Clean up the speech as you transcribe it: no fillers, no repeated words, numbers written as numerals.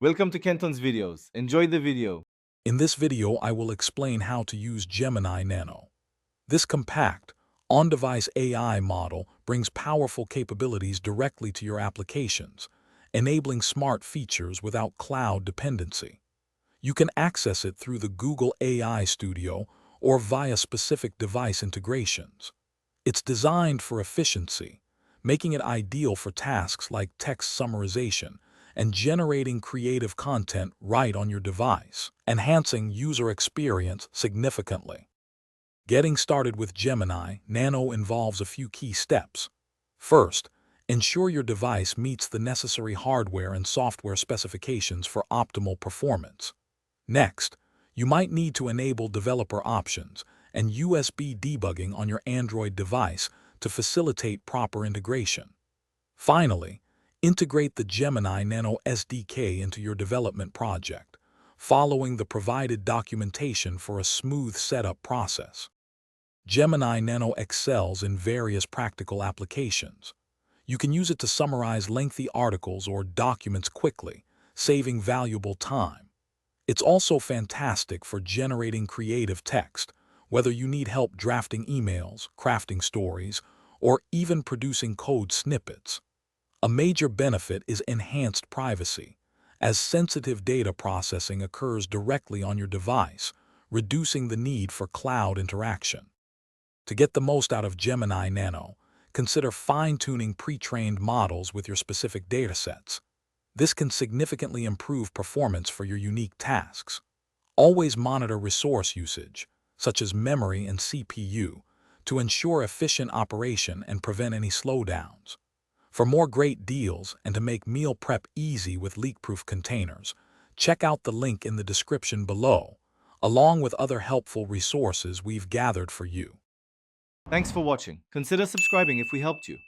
Welcome to Kenton's videos. Enjoy the video. In this video, I will explain how to use Gemini Nano. This compact, on-device AI model brings powerful capabilities directly to your applications, enabling smart features without cloud dependency. You can access it through the Google AI Studio or via specific device integrations. It's designed for efficiency, making it ideal for tasks like text summarization and generating creative content right on your device, enhancing user experience significantly. Getting started with Gemini Nano involves a few key steps. First, ensure your device meets the necessary hardware and software specifications for optimal performance. Next, you might need to enable developer options and USB debugging on your Android device to facilitate proper integration. Finally, integrate the Gemini Nano SDK into your development project, following the provided documentation for a smooth setup process. Gemini Nano excels in various practical applications. You can use it to summarize lengthy articles or documents quickly, saving valuable time. It's also fantastic for generating creative text, whether you need help drafting emails, crafting stories, or even producing code snippets. A major benefit is enhanced privacy, as sensitive data processing occurs directly on your device, reducing the need for cloud interaction. To get the most out of Gemini Nano, consider fine-tuning pre-trained models with your specific datasets. This can significantly improve performance for your unique tasks. Always monitor resource usage, such as memory and CPU, to ensure efficient operation and prevent any slowdowns. For more great deals and to make meal prep easy with leak-proof containers, check out the link in the description below, along with other helpful resources we've gathered for you. Thanks for watching. Consider subscribing if we helped you.